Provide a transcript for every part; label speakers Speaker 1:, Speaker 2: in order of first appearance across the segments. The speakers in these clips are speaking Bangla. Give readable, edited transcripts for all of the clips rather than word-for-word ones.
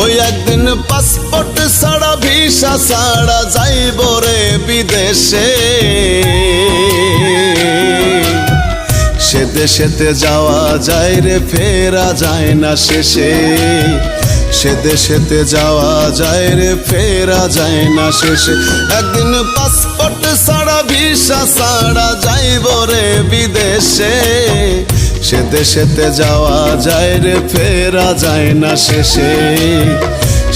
Speaker 1: ওই একদিন পাসপোর্ট ছাড়া ভিসা ছাড়া যাইব রে বিদেশে। সে দেশেতে যাওয়া যায় রে ফেরা যায় না শেষে। সে দেশেতে যাওয়া যায় রে ফেরা যায় না শেষে। একদিন পাসপোর্ট ছাড়া ভিসা ছাড়া যাইব রে বিদেশে। সে দেশেতে যাওয়া যায় রে ফেরা যায় না শেষে।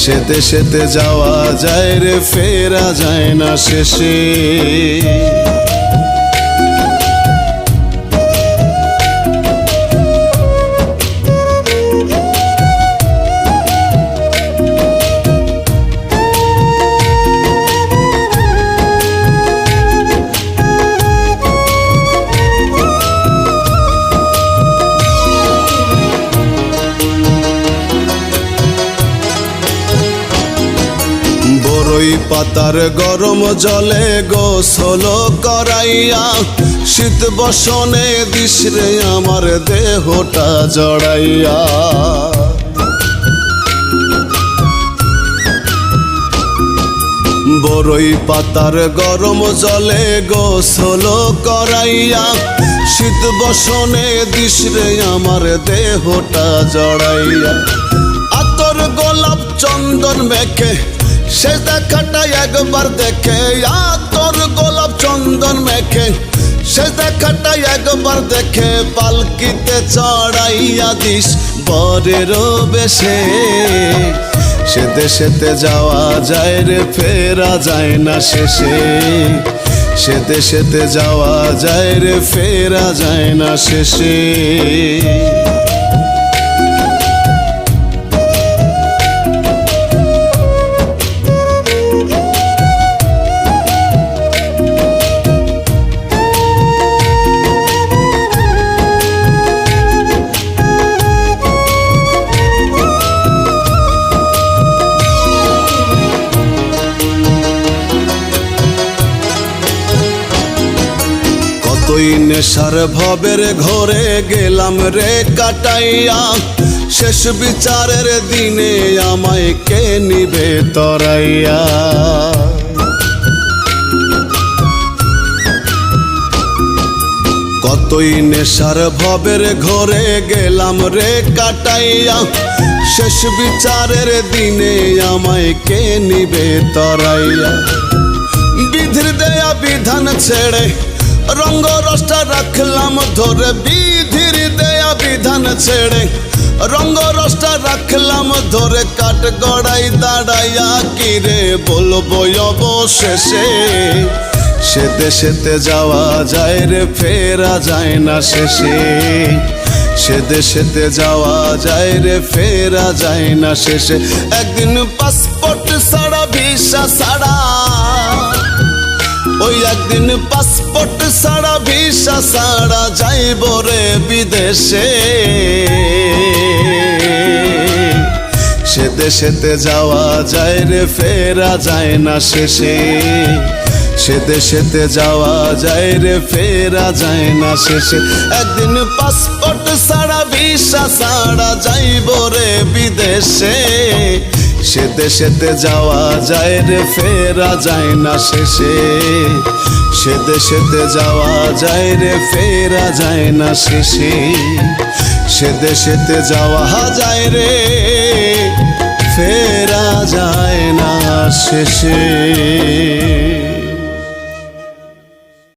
Speaker 1: সে দেশেতে যাওয়া যায় রে ফেরা যায় না শেষে। বড়ই পাতার গরম জলে গোসল করাইয়া শীত বসনে দিস রে আমার দেহটা জড়াইয়া। বড়ই পাতার গরম জলে গোসল করাইয়া শীত বসনে দিস রে আমার দেহটা জড়াইয়া। আতর গোলাপ চন্দন মেখে সে দেখাটা একবার দেখে। আতর গোলাপ চন্দন মেখে সে দেখাটা একবার দেখে। পালকিতে চড়াইয়া দিস বরের বেশে। সে দেশেতে যাওয়া যায় রে ফেরা যায় না শেষে। সে দেশেতে যাওয়া যায় রে ফেরা যায় না শেষে। কতই নেশার ভবের ঘরে গেলাম রে কাটাইয়া। শেষ বিচারের দিনে আমায় কে নিবে তরাইয়া। কতই নেশার ভবের ঘরে গেলাম রে কাটাইয়া। শেষ বিচারের দিনে আমায় কে নিবে তরাইয়া। বিধির দেয়া বিধান ছেড়ে রঙ্গ রসটা রাখলাম ধরে। বিধির দেয়া বিধান ছেড়ে রঙ্গ রসটা রাখলাম ধরে। কাঠ গড়াই দাঁড়াইয়া কিরে বলবো অবশেষে। সে দেশেতে যাওয়া যায় রে ফেরা যায় না শেষে। সে দেশেতে যাওয়া যায় রে ফেরা যায় না শেষে। একদিন পাসপোর্ট ছাড়া ভিসা ছাড়া ওই একদিন পাসপোর্ট ছাড়া ভিসা ছাড়া যাইব রে বিদেশে। সে দেশেতে যাওয়া যায় রে ফেরা যায় না শেষে। সে দেশেতে যাওয়া যায় রে ফেরা যায় না শেষে। একদিন পাসপোর্ট ছাড়া ভিসা ছাড়া যাইব রে বিদেশে। সে দেশেতে যাওয়া যায় রে ফেরা যায় না শেষে। সে দেশেতে যাওয়া যায় রে ফেরা যায় না শেষে। সে দেশেতে যাওয়া যায় রে ফেরা যায় না শেষে।